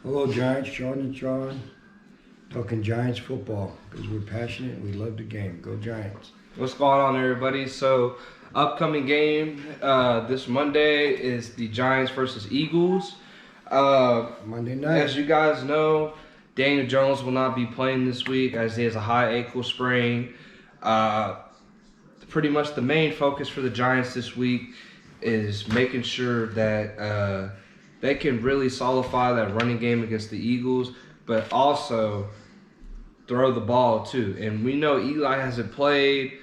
Hello, Giants. Sean and Sean. Talking Giants football because we're passionate and we love the game. Go Giants. What's going on, everybody? So, upcoming game this Monday is the Giants versus Eagles. Monday night. As you guys know, Daniel Jones will not be playing this week as he has a high ankle sprain. Pretty much the main focus for the Giants this week is making sure that they can really solidify that running game against the Eagles, but also throw the ball too. And we know Eli hasn't played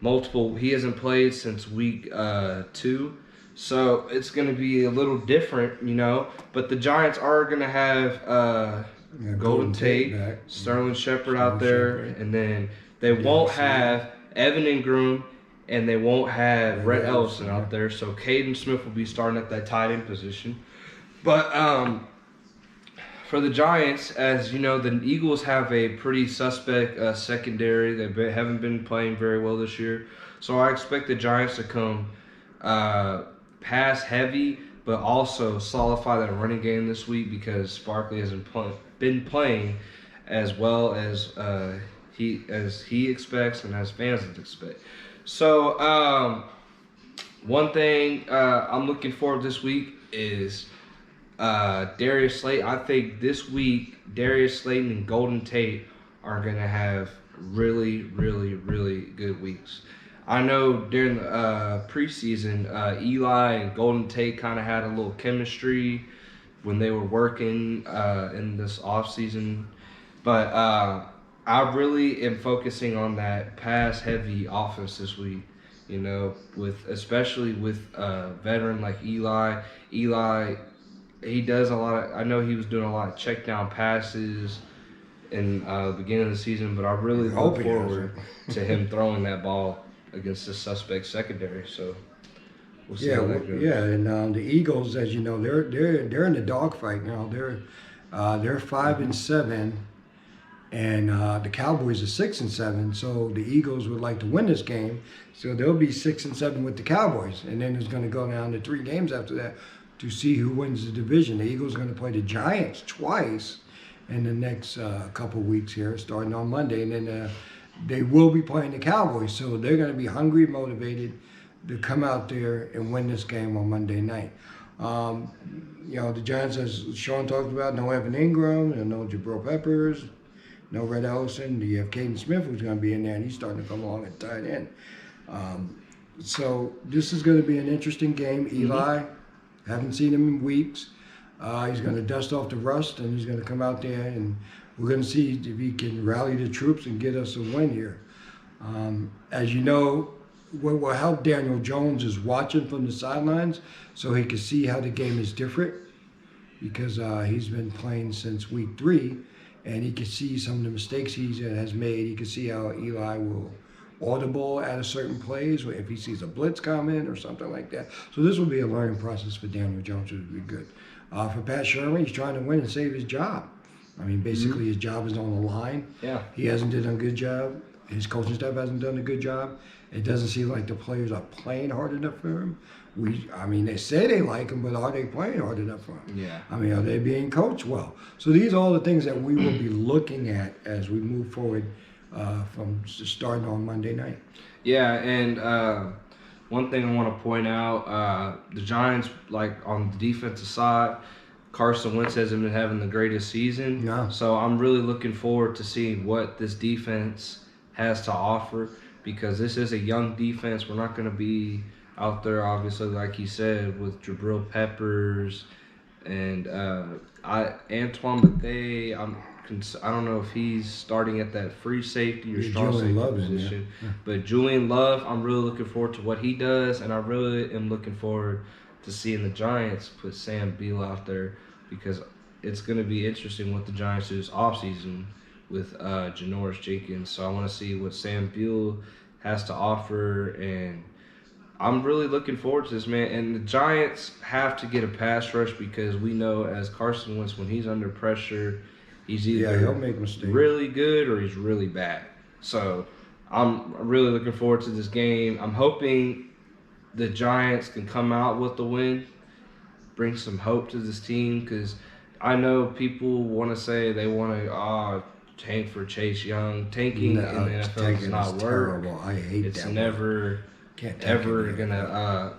he hasn't played since week 2. So it's going to be a little different. But the Giants are going to have Golden Tate, back. Sterling Shepard out there, and then they won't have Evan Ingram, and they won't have Rhett Ellison out there. So Caden Smith will be starting at that tight end position. But for the Giants, as you know, the Eagles have a pretty suspect secondary. They haven't been playing very well this year. So I expect the Giants to come pass heavy, but also solidify that running game this week because Sparkley hasn't been playing as well as he expects and as fans expect. So one thing I'm looking forward this week is Darius Slayton. I think this week Darius Slayton and Golden Tate are going to have really, really, really good weeks. I know during the preseason, Eli and Golden Tate kind of had a little chemistry when they were working in this offseason. But I really am focusing on that pass-heavy offense this week, especially with a veteran like Eli. Eli, he does a lot of – I know he was doing a lot of check-down passes in the beginning of the season, but I really look forward to him throwing that ball against the suspect secondary. So we'll see how that goes. Yeah, and the Eagles, as you know, they're in the dogfight now. They're 5-7, and the Cowboys are 6-7. So the Eagles would like to win this game, so they'll be 6-7 with the Cowboys, and then it's going to go down to 3 games after that to see who wins the division. The Eagles are going to play the Giants twice in the next couple weeks here, starting on Monday, and then they will be playing the Cowboys, so they're going to be hungry, motivated to come out there and win this game on Monday night. The Giants, as Sean talked about, no Evan Ingram, and no Jabril Peppers, no Rhett Ellison. You have Caden Smith, who's going to be in there, and he's starting to come along at tight end. So this is going to be an interesting game. Eli, haven't seen him in weeks. He's going to dust off the rust, and he's going to come out there, and we're going to see if he can rally the troops and get us a win here. As you know, what will help Daniel Jones is watching from the sidelines so he can see how the game is different because he's been playing since week 3, and he can see some of the mistakes he has made. He can see how Eli will audible at a certain plays, or if he sees a blitz coming or something like that. So this will be a learning process for Daniel Jones, which will be good. For Pat Shermer, he's trying to win and save his job. I mean, basically his job is on the line. Yeah. He hasn't done a good job. His coaching staff hasn't done a good job. It doesn't seem like the players are playing hard enough for him. They say they like him, but are they playing hard enough for him? Yeah. I mean, are they being coached well? So these are all the things that we will be looking at as we move forward from starting on Monday night. Yeah, and one thing I want to point out, the Giants, like on the defensive side, Carson Wentz hasn't been having the greatest season. No. So I'm really looking forward to seeing what this defense has to offer because this is a young defense. We're not going to be out there, obviously, like he said, with Jabril Peppers and Antoine Bethea. I don't know if he's starting at that free safety or strong safety position. But Julian Love, I'm really looking forward to what he does, and I really am looking forward to seeing the Giants put Sam Beal out there because it's going to be interesting what the Giants do this offseason with Janoris Jenkins. So I want to see what Sam Beal has to offer, and I'm really looking forward to this, man. And the Giants have to get a pass rush because we know as Carson Wentz, when he's under pressure, he's either he'll make mistakes. really good or he's really bad. So I'm really looking forward to this game. I'm hoping the Giants can come out with the win, bring some hope to this team because I know people want to say they want to tank for Chase Young. Tanking in the NFL tanking does not is work. terrible. I hate It's that. never Can't tank ever in the gonna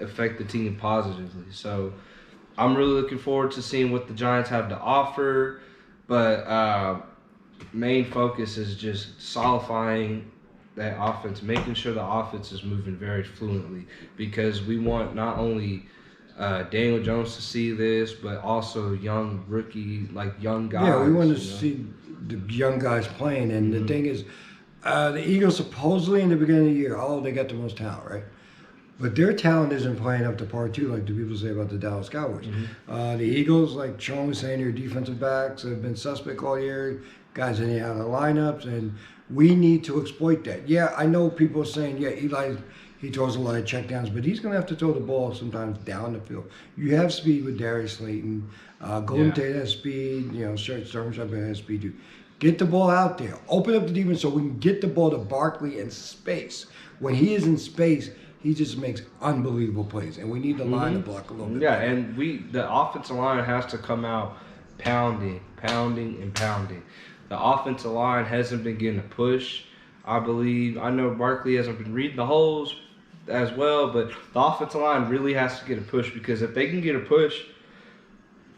affect the team positively. So I'm really looking forward to seeing what the Giants have to offer. But main focus is just solidifying that offense, making sure the offense is moving very fluently, because we want not only Daniel Jones to see this, but also young young guys. Yeah, we want to see the young guys playing. And the thing is, the Eagles supposedly in the beginning of the year, they got the most talent, right? But their talent isn't playing up to par too, like the people say about the Dallas Cowboys. The Eagles, like Sean was saying, their defensive backs have been suspect all year. Guys in and out of lineups, and we need to exploit that. Yeah, I know people are saying, yeah, Eli, he throws a lot of checkdowns, but he's going to have to throw the ball sometimes down the field. You have speed with Darius Slayton. Golden Tate has speed. Sterling Shepard has speed too. Get the ball out there. Open up the defense so we can get the ball to Barkley in space. When he is in space, he just makes unbelievable plays, and we need the line to block a little bit. Yeah, and the offensive line has to come out pounding, and pounding. The offensive line hasn't been getting a push, I believe. I know Barkley hasn't been reading the holes as well, but the offensive line really has to get a push, because if they can get a push,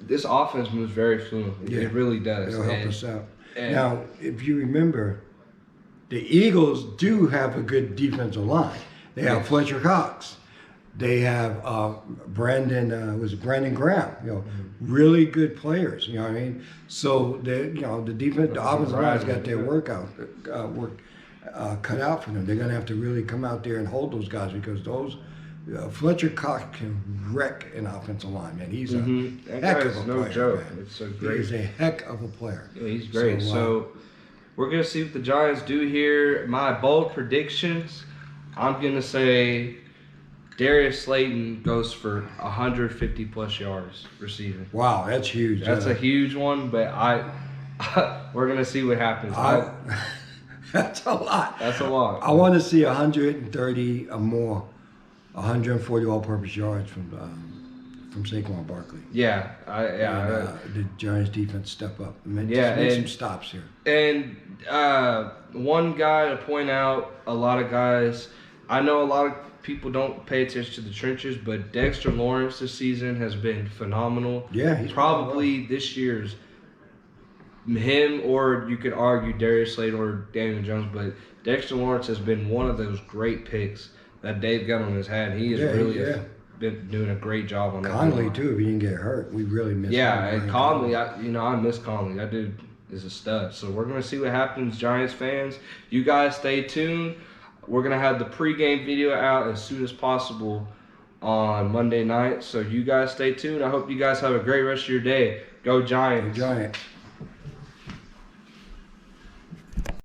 this offense moves very fluently. Yeah. It really does. It'll help us out. Now, if you remember, the Eagles do have a good defensive line. They have Fletcher Cox. They have Brandon Graham. Really good players. You know what I mean? So the defense, the offensive line's got their work cut out for them. They're gonna have to really come out there and hold those guys, because those Fletcher Cox can wreck an offensive line, man. He's a heck of a player. No joke. Man. It's a great. He's a heck of a player. Yeah, he's great. So we're gonna see what the Giants do here. My bold predictions. I'm gonna say Darius Slayton goes for 150 plus yards receiving. Wow, that's huge. That's a huge one, but we're gonna see what happens. That's a lot. That's a lot. I want to see 130 or more, 140 all-purpose yards from Saquon Barkley. Yeah, the Giants defense step up. Make some stops here. And one guy to point out, a lot of guys. I know a lot of people don't pay attention to the trenches, but Dexter Lawrence this season has been phenomenal. Yeah, he's probably this year's him, or you could argue Darius Slayton or Daniel Jones, but Dexter Lawrence has been one of those great picks that Dave got on his hat. He has been doing a great job on that. Conley too, if he didn't get hurt, we really missed him. Yeah, and Conley, I miss Conley. That dude is a stud. So we're gonna see what happens, Giants fans. You guys stay tuned. We're gonna have the pregame video out as soon as possible on Monday night. So you guys stay tuned. I hope you guys have a great rest of your day. Go Giants. Go Giants.